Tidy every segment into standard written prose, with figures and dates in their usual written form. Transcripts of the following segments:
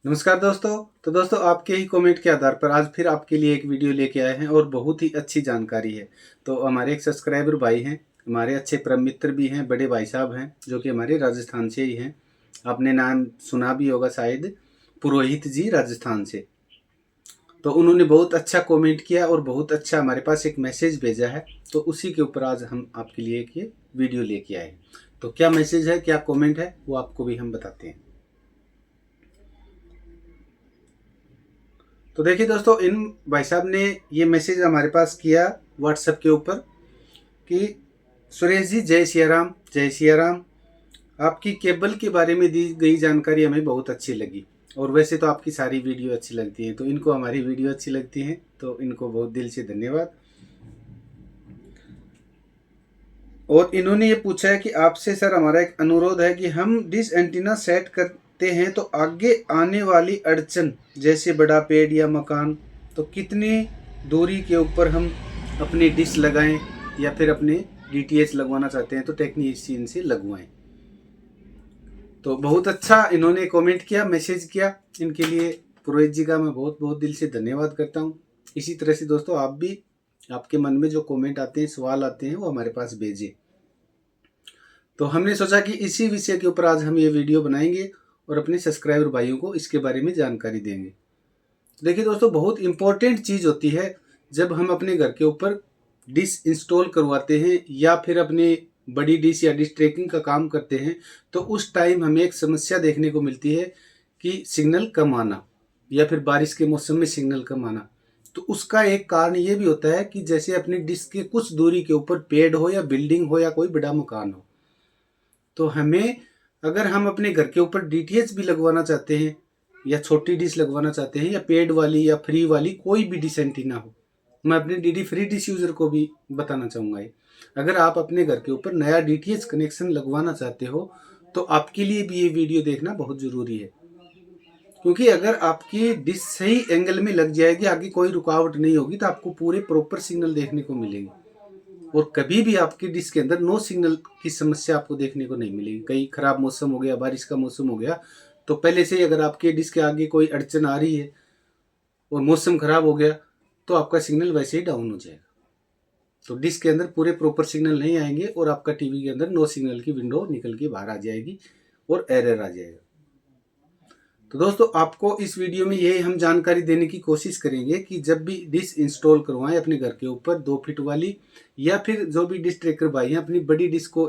नमस्कार दोस्तों। तो दोस्तों आपके ही कमेंट के आधार पर आज फिर आपके लिए एक वीडियो लेके आए हैं और बहुत ही अच्छी जानकारी है। तो हमारे एक सब्सक्राइबर भाई हैं, हमारे अच्छे परम मित्र भी हैं, बड़े भाई साहब हैं जो कि हमारे राजस्थान से ही हैं। आपने नाम सुना भी होगा शायद, पुरोहित जी राजस्थान से। तो उन्होंने बहुत अच्छा कमेंट किया और बहुत अच्छा हमारे पास एक मैसेज भेजा है। तो उसी के ऊपर आज हम आपके लिए एक ये वीडियो लेके आए हैं। तो क्या मैसेज है, क्या कमेंट है, वो आपको भी हम बताते हैं। तो देखिए दोस्तों, इन भाई साहब ने ये मैसेज हमारे पास किया व्हाट्सएप के ऊपर कि सुरेश जी जय सिया राम, जय सिया राम। आपकी केबल के बारे में दी गई जानकारी हमें बहुत अच्छी लगी और वैसे तो आपकी सारी वीडियो अच्छी लगती है, तो इनको हमारी वीडियो अच्छी लगती है, तो इनको बहुत दिल से धन्यवाद। और इन्होंने ये पूछा है कि आपसे सर हमारा एक अनुरोध है कि हम डिश एंटीना सेट करते हैं तो आगे आने वाली अड़चन जैसे बड़ा पेड़ या मकान, तो कितनी दूरी के ऊपर हम अपनी डिश लगाएं या फिर अपने डीटीएच लगवाना चाहते हैं तो टेक्नीशियन से लगवाएं। तो बहुत अच्छा इन्होंने कमेंट किया, मैसेज किया। इनके लिए पुरोहित जी का मैं बहुत बहुत दिल से धन्यवाद करता हूँ। इसी तरह से दोस्तों आप भी, आपके मन में जो कमेंट आते हैं, सवाल आते हैं, वो हमारे पास भेजिए। तो हमने सोचा कि इसी विषय के ऊपर आज हम ये वीडियो बनाएंगे और अपने सब्सक्राइबर भाइयों को इसके बारे में जानकारी देंगे। देखिए दोस्तों, बहुत इंपॉर्टेंट चीज़ होती है जब हम अपने घर के ऊपर डिश इंस्टॉल करवाते हैं या फिर अपने बड़ी डिश या डिश ट्रैकिंग का काम करते हैं, तो उस टाइम हमें एक समस्या देखने को मिलती है कि सिग्नल कम आना या फिर बारिश के मौसम में सिग्नल कम आना। तो उसका एक कारण ये भी होता है कि जैसे अपनी डिश के कुछ दूरी के ऊपर पेड़ हो या बिल्डिंग हो या कोई बड़ा मकान हो, तो हमें, अगर हम अपने घर के ऊपर डीटीएच भी लगवाना चाहते हैं या छोटी डिश लगवाना चाहते हैं या पेड वाली या फ्री वाली कोई भी डिश एंटीना हो, मैं अपने डीडी फ्री डिश यूज़र को भी बताना चाहूँगा ये, अगर आप अपने घर के ऊपर नया डीटीएच कनेक्शन लगवाना चाहते हो तो आपके लिए भी ये वीडियो देखना बहुत ज़रूरी है। क्योंकि अगर आपकी डिश सही एंगल में लग जाएगी, आगे कोई रुकावट नहीं होगी, तो आपको पूरे प्रॉपर सिग्नल देखने को मिलेंगे और कभी भी आपकी डिश के अंदर नो सिग्नल की समस्या आपको देखने को नहीं मिलेगी। कहीं खराब मौसम हो गया, बारिश का मौसम हो गया, तो पहले से ही अगर आपके डिश के आगे कोई अड़चन आ रही है और मौसम खराब हो गया तो आपका सिग्नल वैसे ही डाउन हो जाएगा। तो डिश के अंदर पूरे प्रॉपर सिग्नल नहीं आएंगे और आपका टीवी के अंदर नो सिग्नल की विंडो निकल के बाहर आ जाएगी और एरर आ जाएगा। तो दोस्तों, आपको इस वीडियो में यही हम जानकारी देने की कोशिश करेंगे कि जब भी डिश इंस्टॉल करवाएं अपने घर के ऊपर 2 फीट वाली, या फिर जो भी डिश ट्रेकर भाई हैं अपनी बड़ी डिश को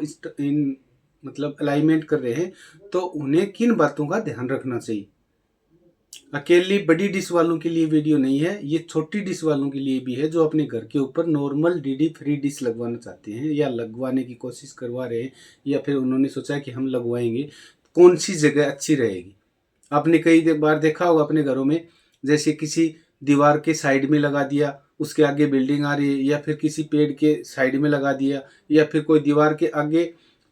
मतलब अलाइनमेंट कर रहे हैं, तो उन्हें किन बातों का ध्यान रखना चाहिए। अकेली बड़ी डिश वालों के लिए वीडियो नहीं है, ये छोटी डिश वालों के लिए भी है जो अपने घर के ऊपर नॉर्मल डीडी फ्री डिश लगवाना चाहते हैं या लगवाने की कोशिश करवा रहे हैं, या फिर उन्होंने सोचा कि हम लगवाएंगे, कौन सी जगह अच्छी रहेगी। आपने कई बार देखा होगा अपने घरों में, जैसे किसी दीवार के साइड में लगा दिया, उसके आगे बिल्डिंग आ रही है, या फिर किसी पेड़ के साइड में लगा दिया, या फिर कोई दीवार के आगे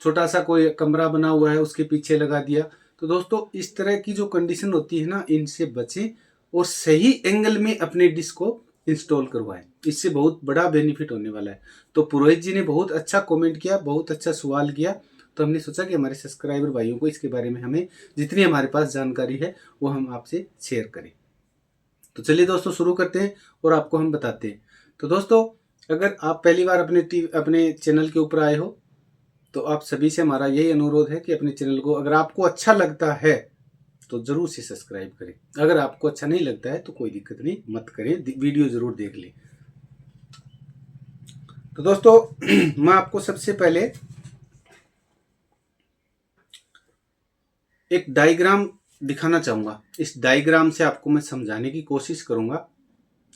छोटा सा कोई कमरा बना हुआ है उसके पीछे लगा दिया। तो दोस्तों, इस तरह की जो कंडीशन होती है ना, इनसे बचें और सही एंगल में अपने डिश को इंस्टॉल करवाएं। इससे बहुत बड़ा बेनिफिट होने वाला है। तो पुरोहित जी ने बहुत अच्छा कमेंट किया, बहुत अच्छा सवाल किया, तो हमने सोचा कि हमारे सब्सक्राइबर भाइयों को इसके बारे में हमें जितनी हमारे पास जानकारी है वो हम आपसे शेयर करें। तो चलिए दोस्तों, शुरू करते हैं और आपको हम बताते हैं। तो दोस्तों, अगर आप पहली बार अपने चैनल के ऊपर आए हो, तो आप सभी से हमारा यही अनुरोध है कि अपने चैनल को, अगर आपको अच्छा लगता है तो ज़रूर से सब्सक्राइब करें। अगर आपको अच्छा नहीं लगता है तो कोई दिक्कत नहीं, मत करें, वीडियो ज़रूर देख लें। तो दोस्तों मैं आपको सबसे पहले एक डायग्राम दिखाना चाहूँगा। इस डायग्राम से आपको मैं समझाने की कोशिश करूँगा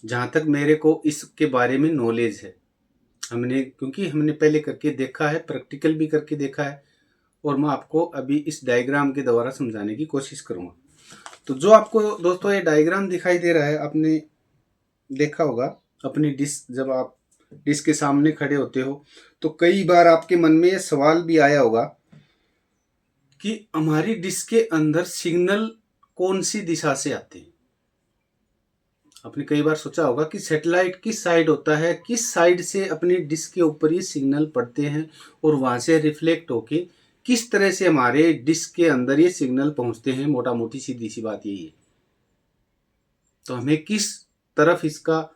जहाँ तक मेरे को इसके बारे में नॉलेज है। क्योंकि हमने पहले करके देखा है, प्रैक्टिकल भी करके देखा है, और मैं आपको अभी इस डायग्राम के द्वारा समझाने की कोशिश करूँगा। तो जो आपको दोस्तों ये डायग्राम दिखाई दे रहा है, आपने देखा होगा अपनी डिश, जब आप डिश के सामने खड़े होते हो तो कई बार आपके मन में ये सवाल भी आया होगा कि हमारी डिश के अंदर सिग्नल कौन सी दिशा से आते हैं। आपने कई बार सोचा होगा कि सैटेलाइट किस साइड होता है, किस साइड से अपनी डिश के ऊपर ये सिग्नल पड़ते हैं और वहाँ से रिफ्लेक्ट होके किस तरह से हमारे डिश के अंदर ये सिग्नल पहुँचते हैं। मोटा मोटी सीधी सी बात यही है। तो हमें किस तरफ इसका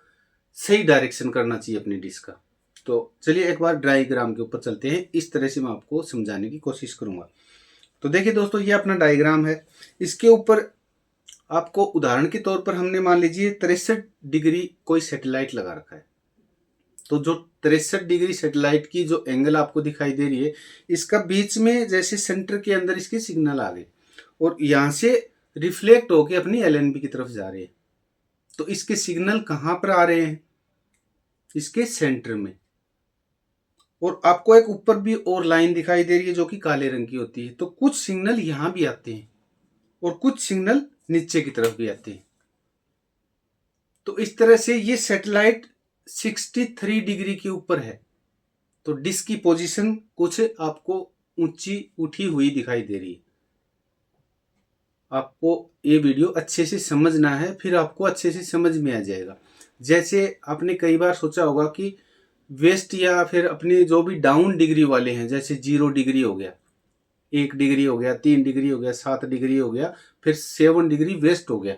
सही डायरेक्शन करना चाहिए अपनी डिश का। तो चलिए एक बार डायग्राम के ऊपर चलते हैं, इस तरह से मैं आपको समझाने की कोशिश करूंगा। तो देखिए दोस्तों, ये अपना डायग्राम है। इसके ऊपर आपको उदाहरण के तौर पर हमने मान लीजिए 63 डिग्री कोई सैटेलाइट लगा रखा है। तो जो 63 डिग्री सैटेलाइट की जो एंगल आपको दिखाई दे रही है, इसका बीच में जैसे सेंटर के अंदर इसके सिग्नल आ गए और यहां से रिफ्लेक्ट होके अपनी एलएनबी की तरफ जा रहे हैं। तो इसके सिग्नल कहां पर आ रहे हैं? इसके सेंटर में। और आपको एक ऊपर भी और लाइन दिखाई दे रही है जो कि काले रंग की होती है। तो कुछ सिग्नल यहां भी आते हैं और कुछ सिग्नल नीचे की तरफ भी आते हैं। तो इस तरह से ये सैटेलाइट 63 डिग्री के ऊपर है। तो डिस्क की पोजीशन कुछ आपको ऊंची उठी हुई दिखाई दे रही है। आपको ये वीडियो अच्छे से समझना है, फिर आपको अच्छे से समझ में आ जाएगा। जैसे आपने कई बार सोचा होगा कि वेस्ट या फिर अपने जो भी डाउन डिग्री वाले हैं, जैसे 0 डिग्री हो गया, 1 डिग्री हो गया, 3 डिग्री हो गया, 7 डिग्री हो गया, फिर 7 डिग्री वेस्ट हो गया।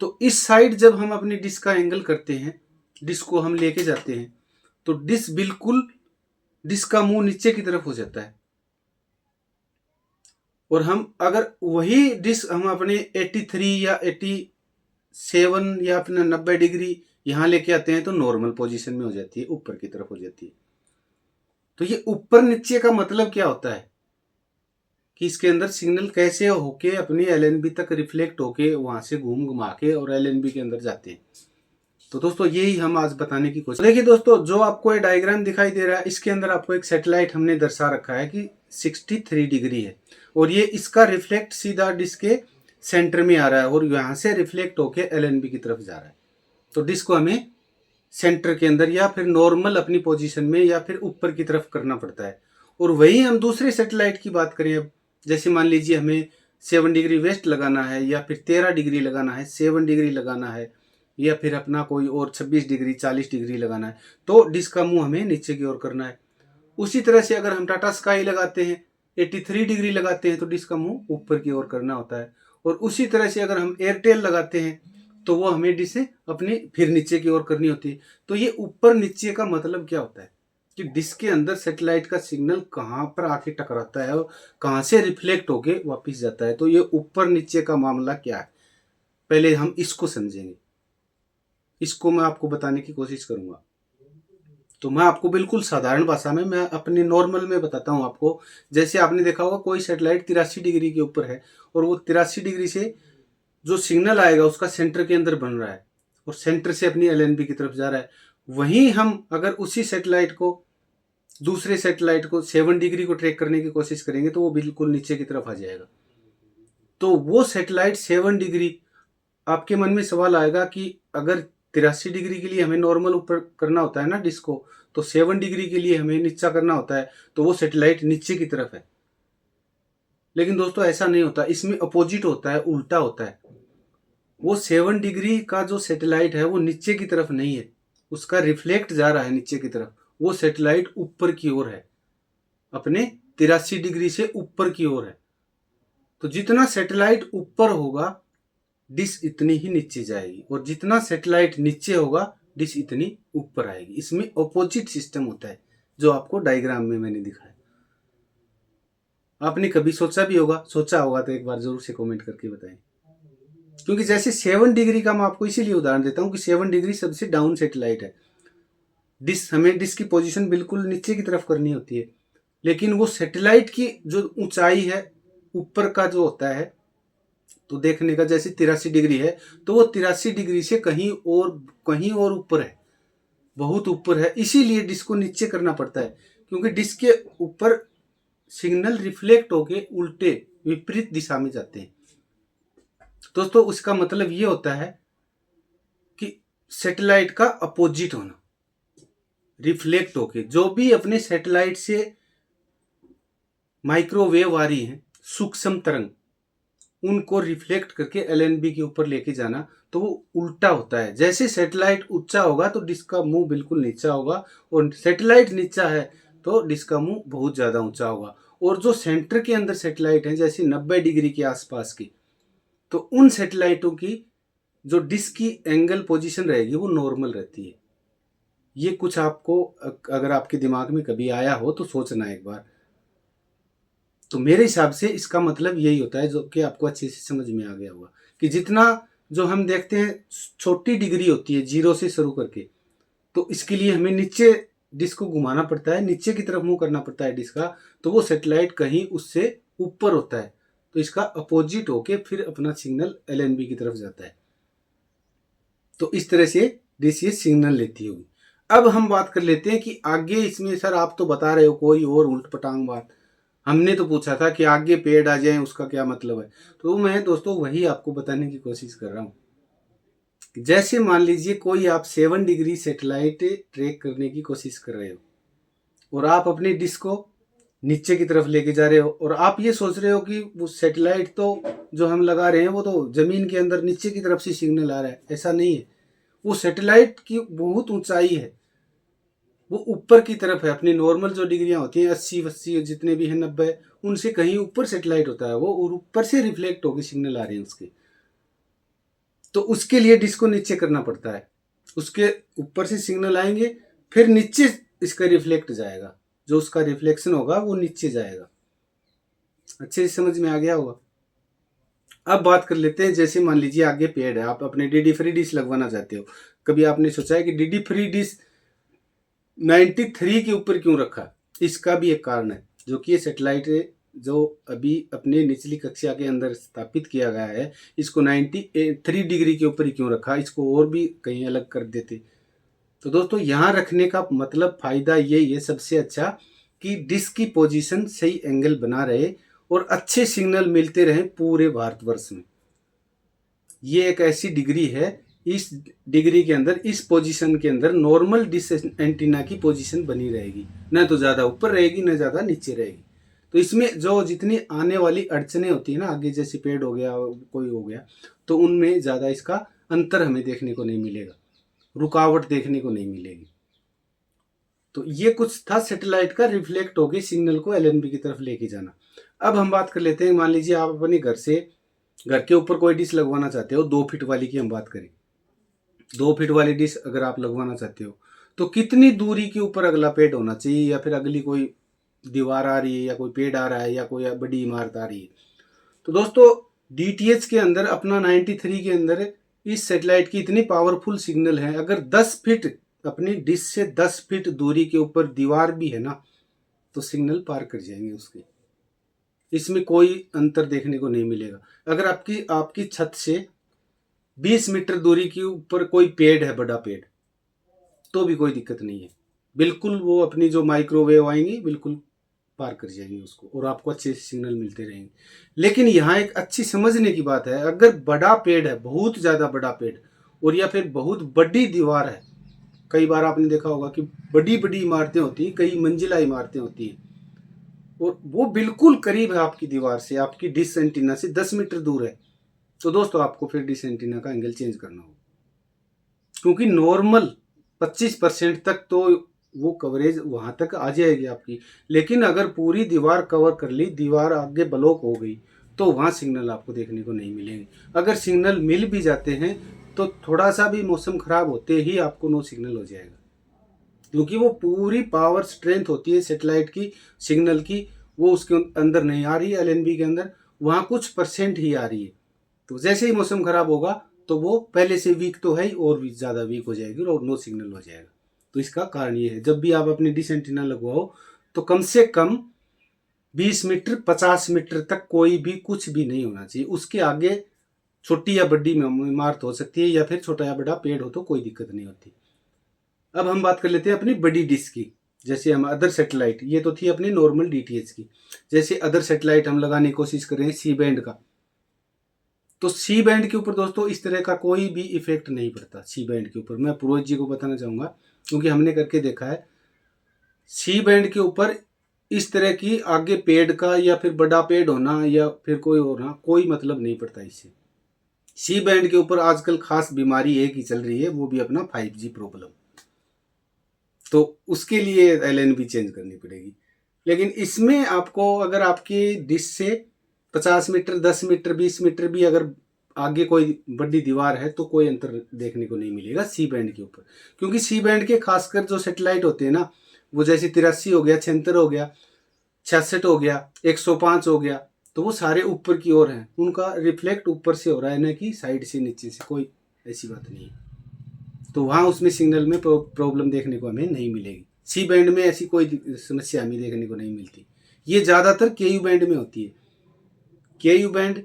तो इस साइड जब हम अपनी डिस्क का एंगल करते हैं, डिस्क को हम लेके जाते हैं, तो डिस्क का मुंह नीचे की तरफ हो जाता है। और हम अगर वही डिस्क हम अपने 83 या 87 या अपना 90 डिग्री यहां लेके आते हैं तो नॉर्मल पोजीशन में हो जाती है, ऊपर की तरफ हो जाती है। तो ये ऊपर नीचे का मतलब क्या होता है कि इसके अंदर सिग्नल कैसे होके अपनी एलएनबी तक रिफ्लेक्ट होके वहां से घुमा के और एलएनबी के अंदर जाते हैं। तो दोस्तों यही हम आज बताने की कोशिश। देखिए दोस्तों, जो आपको ये डायग्राम दिखाई दे रहा है, इसके अंदर आपको एक सैटेलाइट हमने दर्शा रखा है कि 63 डिग्री है और ये इसका रिफ्लेक्ट सीधा डिस्क के सेंटर में आ रहा है और यहां से रिफ्लेक्ट होके एलएनबी की तरफ जा रहा है। तो डिस्क को हमें सेंटर के अंदर या फिर नॉर्मल अपनी पोजीशन में या फिर ऊपर की तरफ करना पड़ता है। और वही हम दूसरे सैटेलाइट की बात करें, अब जैसे मान लीजिए हमें 7 डिग्री वेस्ट लगाना है या फिर 13 डिग्री लगाना है, 7 डिग्री लगाना है या फिर अपना कोई और 26 डिग्री 40 डिग्री लगाना है, तो डिस्क का मुंह हमें नीचे की ओर करना है। उसी तरह से अगर हम टाटा स्काई लगाते हैं, 83 डिग्री लगाते हैं, तो डिस्क का मुंह ऊपर की ओर करना होता है। और उसी तरह से अगर हम एयरटेल लगाते हैं तो वो हमें डिस्क अपनी फिर नीचे की ओर करनी होती है। तो ये ऊपर नीचे का मतलब क्या होता है कि डिस्क के अंदर सैटेलाइट का सिग्नल कहाँ पर आके टकराता है और कहाँ से रिफ्लेक्ट होके वापस जाता है। तो ये ऊपर नीचे का मामला क्या है, पहले हम इसको समझेंगे, इसको मैं आपको बताने की कोशिश करूंगा। तो मैं आपको बिल्कुल साधारण भाषा में, मैं अपने नॉर्मल में बताता हूं आपको। जैसे आपने देखा होगा कोई सैटेलाइट 83 डिग्री के ऊपर है और वो 83 डिग्री से जो सिग्नल आएगा उसका सेंटर के अंदर बन रहा है और सेंटर से अपनी एलएनबी की तरफ जा रहा है। वहीं हम अगर उसी सैटेलाइट को, दूसरे सैटेलाइट को 7 डिग्री को ट्रैक करने की कोशिश करेंगे तो वो बिल्कुल नीचे की तरफ आ जाएगा। तो वो सैटेलाइट 7 डिग्री, आपके मन में सवाल आएगा कि अगर 83 डिग्री के लिए हमें नॉर्मल ऊपर करना होता है ना डिस्क को, तो 7 डिग्री के लिए हमें नीचा करना होता है, तो वो सैटेलाइट नीचे की तरफ है। लेकिन दोस्तों ऐसा नहीं होता, इसमें अपोजिट होता है, उल्टा होता है। वो 7 डिग्री का जो सैटेलाइट है वो नीचे की तरफ नहीं है, उसका रिफ्लेक्ट जा रहा है नीचे की तरफ। वो सैटेलाइट ऊपर की ओर है, अपने 83 डिग्री से ऊपर की ओर है। तो जितना सैटेलाइट ऊपर होगा डिश इतनी ही नीचे जाएगी और जितना सैटेलाइट नीचे होगा डिश इतनी ऊपर आएगी। इसमें ऑपोजिट सिस्टम होता है जो आपको डायग्राम में मैंने दिखाया। आपने कभी सोचा भी होगा, सोचा होगा तो एक बार जरूर से कमेंट करके बताएं। क्योंकि जैसे 7 डिग्री का मैं आपको इसीलिए उदाहरण देता हूं कि 7 डिग्री सबसे डाउन सैटेलाइट है। हमें डिश की पोजीशन बिल्कुल नीचे की तरफ करनी होती है, लेकिन वो सैटेलाइट की जो ऊंचाई है ऊपर का जो होता है, तो देखने का जैसे 83 डिग्री है तो वो 83 डिग्री से कहीं और ऊपर है, बहुत ऊपर है। इसीलिए डिस्क को नीचे करना पड़ता है, क्योंकि डिस्क के ऊपर सिग्नल रिफ्लेक्ट होके उल्टे विपरीत दिशा में जाते हैं। दोस्तों उसका मतलब ये होता है कि सैटेलाइट का अपोजिट होना, रिफ्लेक्ट होके जो भी अपने सैटेलाइट से माइक्रोवेव आ रही है, सूक्ष्म तरंग, उनको रिफ्लेक्ट करके एलएनबी के ऊपर लेके जाना, तो वो उल्टा होता है। जैसे सैटेलाइट ऊंचा होगा तो डिस्क का मुंह बिल्कुल नीचा होगा और सैटेलाइट नीचा है तो डिस्क का मुंह बहुत ज्यादा ऊंचा होगा। और जो सेंटर के अंदर सैटेलाइट है जैसे 90 डिग्री के आसपास की, तो उन सैटेलाइटों की जो डिस्क की एंगल पोजीशन रहेगी वो नॉर्मल रहती है। ये कुछ आपको अगर आपके दिमाग में कभी आया हो तो सोचना एक बार। तो मेरे हिसाब से इसका मतलब यही होता है, जो कि आपको अच्छे से समझ में आ गया होगा, कि जितना जो हम देखते हैं छोटी डिग्री होती है 0 से शुरू करके, तो इसके लिए हमें नीचे डिस्क को घुमाना पड़ता है, नीचे की तरफ मुंह करना पड़ता है डिस्क का, तो वो सैटेलाइट कहीं उससे ऊपर होता है, तो इसका अपोजिट होके फिर अपना सिग्नल एलएनबी की तरफ जाता है। तो इस तरह से डिश ये सिग्नल लेती होगी। अब हम बात कर लेते हैं कि आगे इसमें सर आप तो बता रहे हो कोई और उल्ट पटांग बात, हमने तो पूछा था कि आगे पेड़ आ जाए उसका क्या मतलब है। तो मैं दोस्तों वही आपको बताने की कोशिश कर रहा हूँ। जैसे मान लीजिए कोई आप 7 डिग्री सेटेलाइट ट्रैक करने की कोशिश कर रहे हो और आप अपनी डिश को नीचे की तरफ लेके जा रहे हो, और आप ये सोच रहे हो कि वो सेटेलाइट तो जो हम लगा रहे हैं वो तो जमीन के अंदर नीचे की तरफ से सिग्नल आ रहा है। ऐसा नहीं है, वो सेटेलाइट की बहुत ऊंचाई है, वो ऊपर की तरफ है। अपनी नॉर्मल जो डिग्रियां होती हैं 80 80 जितने भी हैं 90, उनसे कहीं ऊपर सेटेलाइट होता है वो, और ऊपर से रिफ्लेक्ट होकर सिग्नल आ रहे हैं उसके। तो उसके लिए डिस्क को नीचे करना पड़ता है, उसके ऊपर से सिग्नल आएंगे, फिर नीचे इसका रिफ्लेक्ट जाएगा, जो उसका रिफ्लेक्शन होगा वो नीचे जाएगा। अच्छे से समझ में आ गया होगा। अब बात कर लेते हैं, जैसे मान लीजिए आगे पेड़ है, आप अपने डीडी फ्री डिश लगवाना चाहते हो। कभी आपने सोचा है कि डीडी फ्री डिश 93 के ऊपर क्यों रखा? इसका भी एक कारण है, जो कि ये सेटेलाइट जो अभी अपने निचली कक्षा के अंदर स्थापित किया गया है, इसको 93 डिग्री के ऊपर ही क्यों रखा? इसको और भी कहीं अलग कर देते। तो दोस्तों यहाँ रखने का मतलब फायदा यही है सबसे अच्छा, कि डिस्क की पोजीशन सही एंगल बना रहे और अच्छे सिग्नल मिलते रहे पूरे भारतवर्ष में। ये एक ऐसी डिग्री है, इस डिग्री के अंदर, इस पोजीशन के अंदर नॉर्मल डिश एंटीना की पोजीशन बनी रहेगी, न तो ज़्यादा ऊपर रहेगी न ज़्यादा नीचे रहेगी। तो इसमें जो जितनी आने वाली अड़चने होती है ना, आगे जैसे पेड़ हो गया कोई हो गया, तो उनमें ज़्यादा इसका अंतर हमें देखने को नहीं मिलेगा, रुकावट देखने को नहीं मिलेगी। तो ये कुछ था सैटेलाइट का रिफ्लेक्ट होके सिग्नल को एलएनबी की तरफ लेके जाना। अब हम बात कर लेते हैं, मान लीजिए आप अपने घर के ऊपर कोई डिश लगवाना चाहते हो, 2 फीट वाली की हम बात करें, 2 फीट वाली डिश अगर आप लगवाना चाहते हो, तो कितनी दूरी के ऊपर अगला पेड़ होना चाहिए, या फिर अगली कोई दीवार आ रही है, या कोई पेड़ आ रहा है, या कोई बड़ी इमारत आ रही है? तो दोस्तों डीटीएच के अंदर अपना 93 के अंदर इस सेटेलाइट की इतनी पावरफुल सिग्नल है, अगर 10 फीट अपनी डिश से 10 फीट दूरी के ऊपर दीवार भी है ना, तो सिग्नल पार कर जाएंगे उसके। इसमें कोई अंतर देखने को नहीं मिलेगा। अगर आपकी आपकी छत से 20 मीटर दूरी के ऊपर कोई पेड़ है, बड़ा पेड़, तो भी कोई दिक्कत नहीं है, बिल्कुल वो अपनी जो माइक्रोवेव आएंगी बिल्कुल पार कर जाएंगे उसको, और आपको अच्छे सिग्नल मिलते रहेंगे। लेकिन यहाँ एक अच्छी समझने की बात है, अगर बड़ा पेड़ है, बहुत ज़्यादा बड़ा पेड़, और या फिर बहुत बड़ी दीवार है, कई बार आपने देखा होगा कि बड़ी बड़ी इमारतें होती हैं, कई मंजिला इमारतें होती हैं, और वो बिल्कुल करीब है आपकी दीवार से, आपकी डिश एंटीना से 10 मीटर दूर है, तो दोस्तों आपको फिर डिश एंटीना का एंगल चेंज करना होगा, क्योंकि नॉर्मल 25% तक तो वो कवरेज वहां तक आ जाएगी आपकी। लेकिन अगर पूरी दीवार कवर कर ली, दीवार आगे ब्लॉक हो गई, तो वहां सिग्नल आपको देखने को नहीं मिलेंगे। अगर सिग्नल मिल भी जाते हैं तो थोड़ा सा भी मौसम खराब होते ही आपको नो सिग्नल हो जाएगा, क्योंकि वो पूरी पावर स्ट्रेंथ होती है सेटेलाइट की सिग्नल की, वो उसके अंदर नहीं आ रही है एलएनबी के अंदर, वहां कुछ परसेंट ही आ रही है। तो जैसे ही मौसम खराब होगा तो वो पहले से वीक तो है ही, और भी ज़्यादा वीक हो जाएगी और नो सिग्नल हो जाएगा। तो इसका कारण ये है, जब भी आप अपनी डिश एंटीना लगवाओ तो कम से कम 20 मीटर 50 मीटर तक कोई भी कुछ भी नहीं होना चाहिए, उसके आगे छोटी या बड़ी इमारत हो सकती है, या फिर छोटा या बड़ा पेड़ हो तो कोई दिक्कत नहीं होती। अब हम बात कर लेते हैं अपनी बड़ी डिश की। जैसे हम अदर सेटेलाइट, ये तो थी अपनी नॉर्मल डीटीएच की, जैसे अदर सेटेलाइट हम लगाने की कोशिश कर रहे हैं सी बैंड का, तो सी बैंड के ऊपर दोस्तों इस तरह का कोई भी इफेक्ट नहीं पड़ता। सी बैंड के ऊपर मैं पुरोहित जी को बताना चाहूँगा, क्योंकि हमने करके देखा है, सी बैंड के ऊपर इस तरह की आगे पेड़ का या फिर बड़ा पेड़ होना या फिर कोई होना कोई मतलब नहीं पड़ता इससे। सी बैंड के ऊपर आजकल खास बीमारी एक ही चल रही है, वो भी अपना 5G प्रॉब्लम, तो उसके लिए एलएनबी चेंज करनी पड़ेगी। लेकिन इसमें आपको अगर आपकी डिश से 50 मीटर 10 मीटर 20 मीटर भी अगर आगे कोई बड़ी दीवार है तो कोई अंतर देखने को नहीं मिलेगा सी बैंड के ऊपर। क्योंकि सी बैंड के खासकर जो सैटेलाइट होते हैं ना, वो जैसे 83 हो गया, 76 हो गया, 66 हो गया, 105 हो गया, तो वो सारे ऊपर की ओर हैं, उनका रिफ्लेक्ट ऊपर से हो रहा है ना कि साइड से नीचे से, कोई ऐसी बात नहीं है। तो वहाँ उसमें सिग्नल में प्रॉब्लम देखने को हमें नहीं मिलेगी। सी बैंड में ऐसी कोई समस्या हमें देखने को नहीं मिलती। ये ज़्यादातर के यू बैंड में होती है। के यू बैंड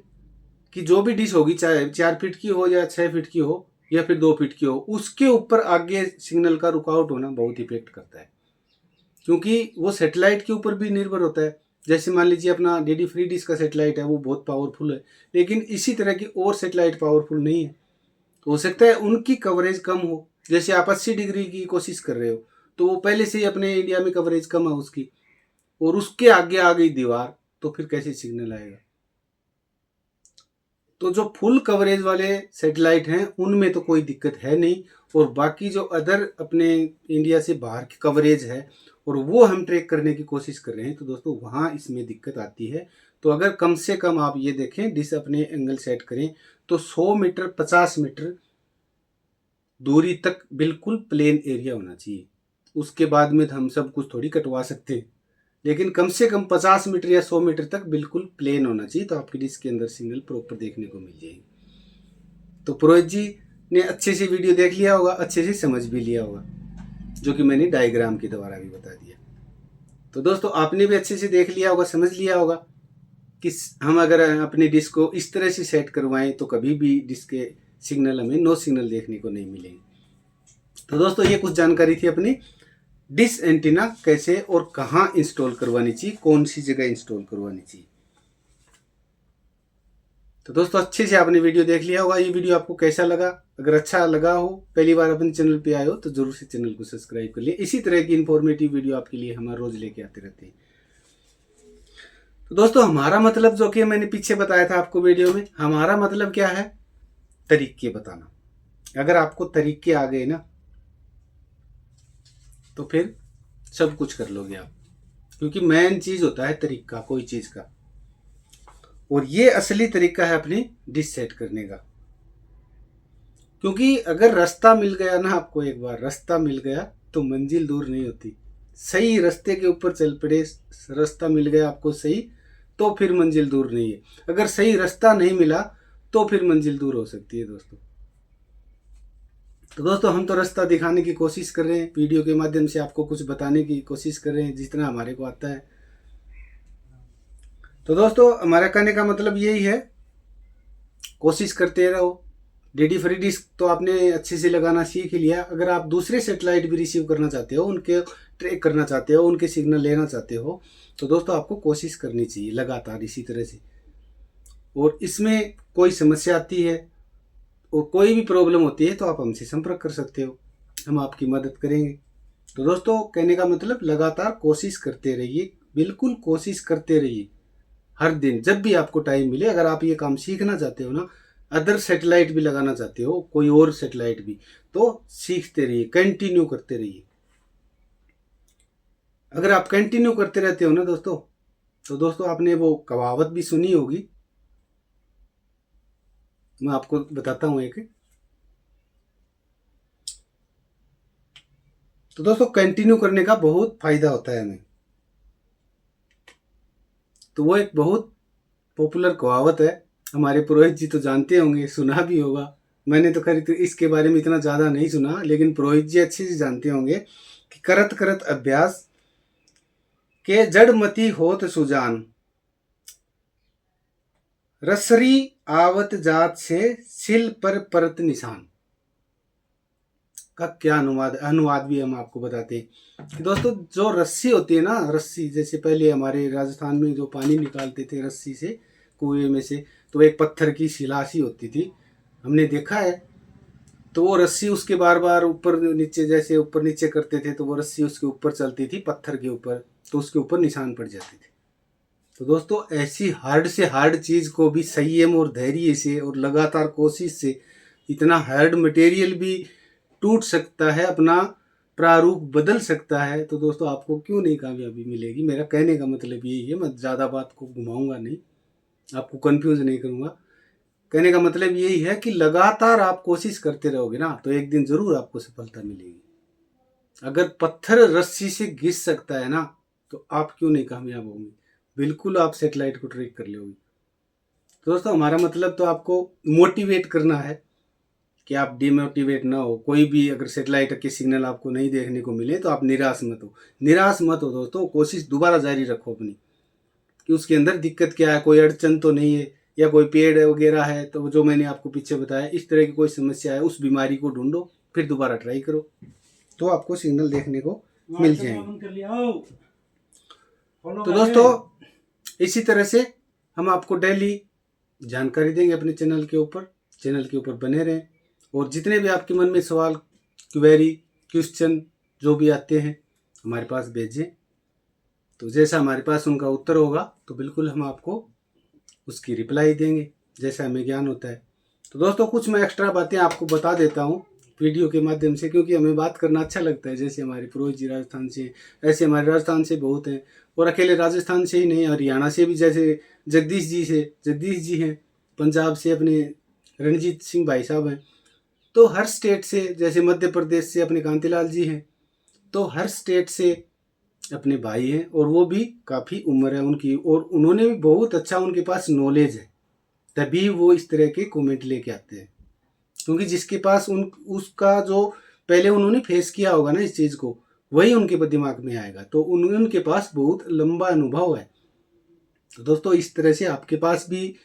की जो भी डिश होगी, चाहे 4 फीट की हो या 6 फीट की हो या फिर 2 फीट की हो, उसके ऊपर आगे सिग्नल का रुकावट होना बहुत इफेक्ट करता है। क्योंकि वो सेटेलाइट के ऊपर भी निर्भर होता है। जैसे मान लीजिए अपना डीडी फ्री डिश का सेटेलाइट है, वो बहुत पावरफुल है, लेकिन इसी तरह की और सेटेलाइट पावरफुल नहीं है। हो सकता है उनकी कवरेज कम हो। जैसे आप 80 डिग्री की कोशिश कर रहे हो, तो वो पहले से ही अपने इंडिया में कवरेज कम है उसकी, और उसके आगे आ गई दीवार, तो फिर कैसे सिग्नल आएगा। तो जो फुल कवरेज वाले सैटेलाइट हैं उनमें तो कोई दिक्कत है नहीं, और बाकी जो अदर अपने इंडिया से बाहर की कवरेज है और वो हम ट्रैक करने की कोशिश कर रहे हैं, तो दोस्तों वहाँ इसमें दिक्कत आती है। तो अगर कम से कम आप ये देखें, डिश अपने एंगल सेट करें तो 100 मीटर 50 मीटर दूरी तक बिल्कुल प्लेन एरिया होना चाहिए। उसके बाद में हम सब कुछ थोड़ी कटवा सकते हैं, लेकिन कम से कम 50 मीटर या 100 मीटर तक बिल्कुल प्लेन होना चाहिए, तो आपकी डिश के अंदर सिग्नल प्रॉपर देखने को मिल जाएगी। तो पुरोहित जी ने अच्छे से वीडियो देख लिया होगा, अच्छे से समझ भी लिया होगा, जो कि मैंने डायग्राम के द्वारा भी बता दिया। तो दोस्तों आपने भी अच्छे से देख लिया होगा, समझ लिया होगा कि हम अगर अपनी डिश को इस तरह से सेट करवाएं तो कभी भी डिश के सिग्नल हमें नो सिग्नल देखने को नहीं मिलेंगे। तो दोस्तों ये कुछ जानकारी थी अपनी डिश एंटीना कैसे और कहाँ इंस्टॉल करवानी चाहिए, कौन सी जगह इंस्टॉल करवानी चाहिए। तो दोस्तों अच्छे से आपने वीडियो देख लिया होगा। ये वीडियो आपको कैसा लगा? अगर अच्छा लगा हो, पहली बार अपने चैनल पे आए हो, तो जरूर से चैनल को सब्सक्राइब कर लिए। इसी तरह की इन्फॉर्मेटिव वीडियो आपके लिए हम रोज लेके आते रहते हैं। तो दोस्तों हमारा मतलब, जो कि मैंने पीछे बताया था आपको वीडियो में, हमारा मतलब क्या है? तरीके बताना। अगर आपको तरीके आ गए ना, तो फिर सब कुछ कर लोगे आप, क्योंकि मेन चीज होता है तरीका कोई चीज का, और ये असली तरीका है अपनी डिश सेट करने का। क्योंकि अगर रास्ता मिल गया ना आपको, एक बार रास्ता मिल गया तो मंजिल दूर नहीं होती। सही रास्ते के ऊपर चल पड़े, रास्ता मिल गया आपको सही, तो फिर मंजिल दूर नहीं है। अगर सही रास्ता नहीं मिला तो फिर मंजिल दूर हो सकती है दोस्तों। तो दोस्तों हम तो रास्ता दिखाने की कोशिश कर रहे हैं, वीडियो के माध्यम से आपको कुछ बताने की कोशिश कर रहे हैं जितना हमारे को आता है। तो दोस्तों हमारा कहने का मतलब यही है, कोशिश करते रहो। डीडी फ्री डिश तो आपने अच्छे से लगाना सीख ही लिया। अगर आप दूसरे सेटेलाइट भी रिसीव करना चाहते हो, उनके ट्रैक करना चाहते हो, उनके सिग्नल लेना चाहते हो, तो दोस्तों आपको कोशिश करनी चाहिए लगातार इसी तरह से। और इसमें कोई समस्या आती है और कोई भी प्रॉब्लम होती है तो आप हमसे संपर्क कर सकते हो, हम आपकी मदद करेंगे। तो दोस्तों कहने का मतलब, लगातार कोशिश करते रहिए, बिल्कुल कोशिश करते रहिए हर दिन जब भी आपको टाइम मिले। अगर आप ये काम सीखना चाहते हो ना, अदर सेटेलाइट भी लगाना चाहते हो, कोई और सेटेलाइट भी, तो सीखते रहिए, कंटिन्यू करते रहिए। अगर आप कंटिन्यू करते रहते हो ना दोस्तों, तो दोस्तों आपने वो कहावत भी सुनी होगी, मैं आपको बताता हूँ एक। तो दोस्तों कंटिन्यू करने का बहुत फायदा होता है हमें। तो वो एक बहुत पॉपुलर कहावत है, हमारे पुरोहित जी तो जानते होंगे, सुना भी होगा। मैंने तो खैर इसके बारे में इतना ज़्यादा नहीं सुना, लेकिन पुरोहित जी अच्छे से जानते होंगे कि करत करत अभ्यास के जड़ मति होत सुजान, रसरी आवत जात से सिल पर परत निशान। का क्या अनुवाद भी हम आपको बताते हैं कि दोस्तों जो रस्सी होती है ना, रस्सी जैसे पहले हमारे राजस्थान में जो पानी निकालते थे रस्सी से कुएं में से, तो एक पत्थर की शिला सी होती थी, हमने देखा है। तो वो रस्सी उसके बार बार ऊपर नीचे, जैसे ऊपर नीचे करते थे, तो वो रस्सी उसके ऊपर चलती थी पत्थर के ऊपर, तो उसके ऊपर निशान पड़ जाते थे। तो दोस्तों ऐसी हार्ड से हार्ड चीज़ को भी संयम और धैर्य से और लगातार कोशिश से, इतना हार्ड मटेरियल भी टूट सकता है, अपना प्रारूप बदल सकता है। तो दोस्तों आपको क्यों नहीं कामयाबी मिलेगी? मेरा कहने का मतलब यही है, मैं ज़्यादा बात को घुमाऊंगा नहीं, आपको कंफ्यूज नहीं करूंगा। कहने का मतलब यही है कि लगातार आप कोशिश करते रहोगे ना तो एक दिन जरूर आपको सफलता मिलेगी। अगर पत्थर रस्सी से घिस सकता है ना तो आप क्यों नहीं कामयाब होंगे। बिल्कुल आप सेटेलाइट को ट्रैक कर लोगे। तो दोस्तों हमारा मतलब तो आपको मोटिवेट करना है कि आप डिमोटिवेट ना हो। कोई भी अगर सेटेलाइट के सिग्नल आपको नहीं देखने को मिले तो आप निराश मत हो। निराश मत हो दोस्तों, कोशिश दोबारा जारी रखो अपनी कि उसके अंदर दिक्कत क्या है, कोई अड़चन तो नहीं है या कोई पेड़ वगैरह है तो जो मैंने आपको पीछे बताया इस तरह की कोई समस्या है, उस बीमारी को ढूंढो, फिर दोबारा ट्राई करो तो आपको सिग्नल देखने को मिल जाएंगे। तो दोस्तों इसी तरह से हम आपको डेली जानकारी देंगे अपने चैनल के ऊपर। चैनल के ऊपर बने रहें और जितने भी आपके मन में सवाल, क्वेरी, क्वेश्चन जो भी आते हैं हमारे पास भेजें। तो जैसा हमारे पास उनका उत्तर होगा तो बिल्कुल हम आपको उसकी रिप्लाई देंगे जैसा हमें ज्ञान होता है। तो दोस्तों कुछ मैं एक्स्ट्रा बातें आपको बता देता हूँ वीडियो के माध्यम से, क्योंकि हमें बात करना अच्छा लगता है। जैसे हमारे पुरोहित जी राजस्थान से, ऐसे हमारे राजस्थान से बहुत हैं और अकेले राजस्थान से ही नहीं हरियाणा से भी, जैसे जगदीश जी हैं पंजाब से, अपने रणजीत सिंह भाई साहब हैं। तो हर स्टेट से, जैसे मध्य प्रदेश से अपने कांतिलाल जी हैं, तो हर स्टेट से अपने भाई हैं और वो भी काफ़ी उम्र है उनकी और उन्होंने भी बहुत अच्छा, उनके पास नॉलेज है, तभी वो इस तरह के कमेंट लेके आते हैं। क्योंकि जिसके पास उसका जो पहले उन्होंने फेस किया होगा ना इस चीज़ को, वही उनके दिमाग में आएगा। तो उनके पास बहुत लंबा अनुभव है। तो दोस्तों इस तरह से आपके पास भी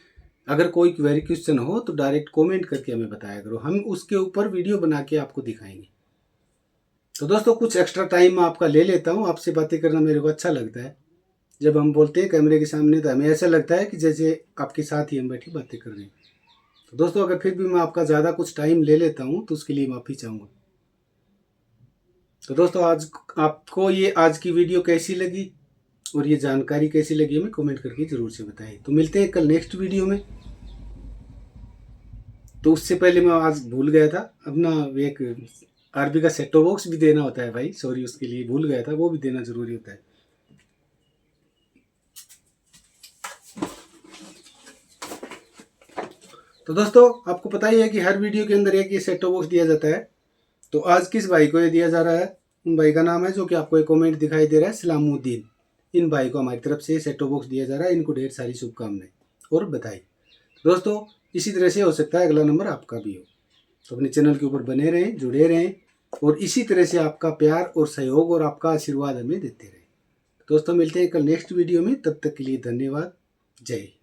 अगर कोई क्वेरी क्वेश्चन हो तो डायरेक्ट कमेंट करके हमें बताया करो, हम उसके ऊपर वीडियो बना के आपको दिखाएंगे। तो दोस्तों कुछ एक्स्ट्रा टाइम मैं आपका ले लेता हूँ। आपसे बातें करना मेरे को अच्छा लगता है। जब हम बोलते हैं कैमरे के सामने तो हमें ऐसा लगता है कि जैसे आपके साथ ही हम बैठे बातें कर रहे हैं। तो दोस्तों अगर फिर भी मैं आपका ज़्यादा कुछ टाइम ले लेता हूँ तो उसके लिए माफ़ी चाहूँगा। तो दोस्तों आज आपको ये आज की वीडियो कैसी लगी और ये जानकारी कैसी लगी हमें कमेंट करके ज़रूर से बताएं। तो मिलते हैं कल नेक्स्ट वीडियो में। तो उससे पहले मैं आज भूल गया था अपना एक आरबी का सेटो बॉक्स भी देना होता है भाई, सॉरी उसके लिए भूल गया था, वो भी देना ज़रूरी होता है। तो दोस्तों आपको पता ही है कि हर वीडियो के अंदर एक ये सेटो बॉक्स दिया जाता है। तो आज किस भाई को ये दिया जा रहा है, उन भाई का नाम है जो कि आपको एक कमेंट दिखाई दे रहा है, सलामुद्दीन। इन भाई को हमारी तरफ से सेटो बॉक्स दिया जा रहा है। इनको ढेर सारी शुभकामनाएं और बधाई। दोस्तों इसी तरह से हो सकता है अगला नंबर आपका भी हो। तो अपने चैनल के ऊपर बने रहें, जुड़े रहें और इसी तरह से आपका प्यार और सहयोग और आपका आशीर्वाद हमें देते रहें। दोस्तों मिलते हैं कल नेक्स्ट वीडियो में, तब तक के लिए धन्यवाद। जय हिंद।